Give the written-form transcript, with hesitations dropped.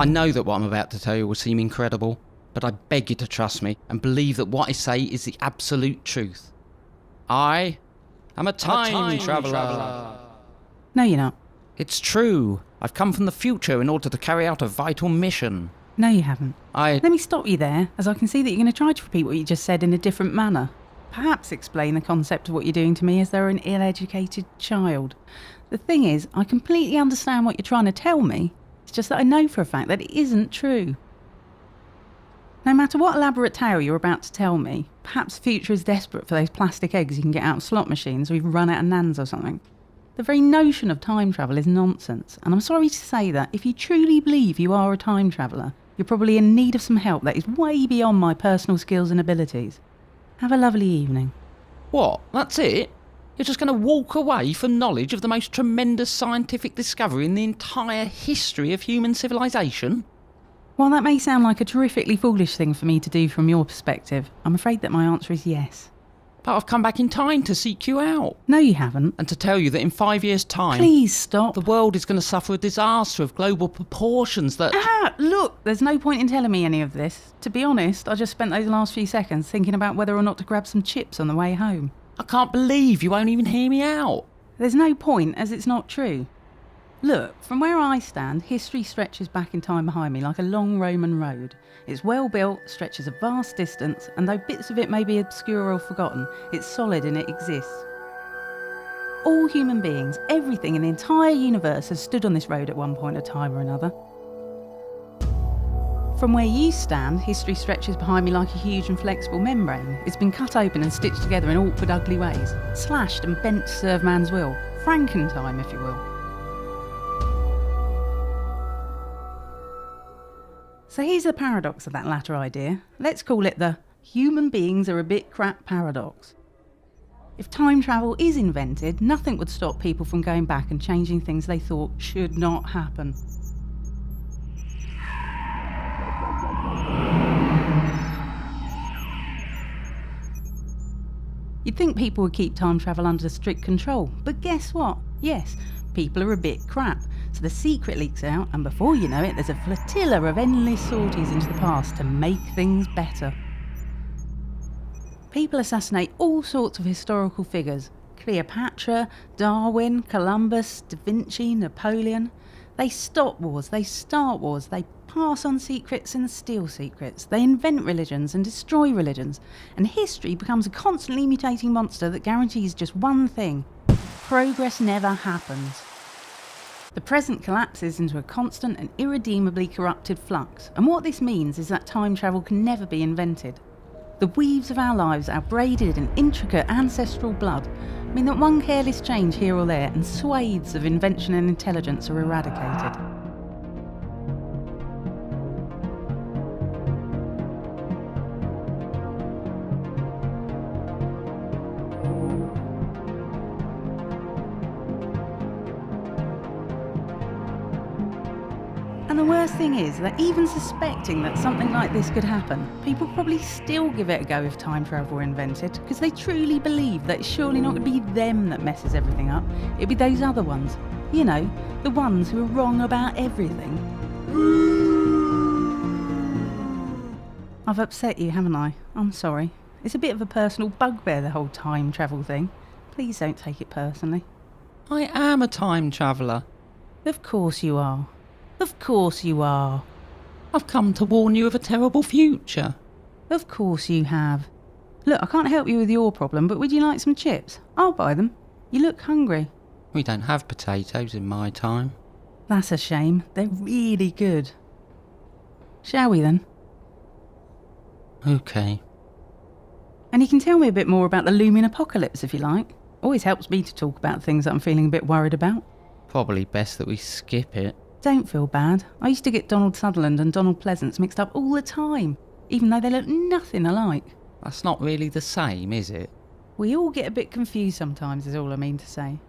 I know that what I'm about to tell you will seem incredible, but I beg you to trust me and believe that what I say is the absolute truth. I am a time traveller. No, you're not. It's true. I've come from the future in order to carry out a vital mission. No, you haven't. Let me stop you there, as I can see that you're going to try to repeat what you just said in a different manner. Perhaps explain the concept of what you're doing to me as though an ill-educated child. The thing is, I completely understand what you're trying to tell me. It's just that I know for a fact that it isn't true. No matter what elaborate tale you're about to tell me, perhaps the future is desperate for those plastic eggs you can get out of slot machines, or you've run out of nans or something. The very notion of time travel is nonsense, and I'm sorry to say that if you truly believe you are a time traveller, you're probably in need of some help that is way beyond my personal skills and abilities. Have a lovely evening. What? That's it? You're just going to walk away from knowledge of the most tremendous scientific discovery in the entire history of human civilization? While that may sound like a terrifically foolish thing for me to do from your perspective, I'm afraid that my answer is yes. But I've come back in time to seek you out. No, you haven't. And to tell you that in 5 years' time... Please stop. The world is going to suffer a disaster of global proportions that... Look, there's no point in telling me any of this. To be honest, I just spent those last few seconds thinking about whether or not to grab some chips on the way home. I can't believe you won't even hear me out. There's no point, as it's not true. Look, from where I stand, history stretches back in time behind me like a long Roman road. It's well built, stretches a vast distance, and though bits of it may be obscure or forgotten, it's solid and it exists. All human beings, everything in the entire universe has stood on this road at one point in time or another. From where you stand, history stretches behind me like a huge and flexible membrane. It's been cut open and stitched together in awkward, ugly ways, slashed and bent to serve man's will. Frankentime, if you will. So here's the paradox of that latter idea. Let's call it the human beings are a bit crap paradox. If time travel is invented, nothing would stop people from going back and changing things they thought should not happen. You'd think people would keep time travel under strict control, but guess what? Yes, people are a bit crap, so the secret leaks out, and before you know it, there's a flotilla of endless sorties into the past to make things better. People assassinate all sorts of historical figures. Cleopatra, Darwin, Columbus, Da Vinci, Napoleon. They stop wars, they start wars, they pass on secrets and steal secrets. They invent religions and destroy religions. And history becomes a constantly mutating monster that guarantees just one thing. Progress never happens. The present collapses into a constant and irredeemably corrupted flux. And what this means is that time travel can never be invented. The weaves of our lives, our braided and intricate ancestral blood, mean that one careless change here or there and swathes of invention and intelligence are eradicated. And the worst thing is that even suspecting that something like this could happen, people probably still give it a go if time travel were invented, because they truly believe that it's surely not going to be them that messes everything up. It'd be those other ones. You know, the ones who are wrong about everything. I've upset you, haven't I? I'm sorry. It's a bit of a personal bugbear, the whole time travel thing. Please don't take it personally. I am a time traveller. Of course you are. Of course you are. I've come to warn you of a terrible future. Of course you have. Look, I can't help you with your problem, but would you like some chips? I'll buy them. You look hungry. We don't have potatoes in my time. That's a shame. They're really good. Shall we then? Okay. And you can tell me a bit more about the looming apocalypse if you like. Always helps me to talk about things that I'm feeling a bit worried about. Probably best that we skip it. Don't feel bad. I used to get Donald Sutherland and Donald Pleasance mixed up all the time, even though they look nothing alike. That's not really the same, is it? We all get a bit confused sometimes, is all I mean to say.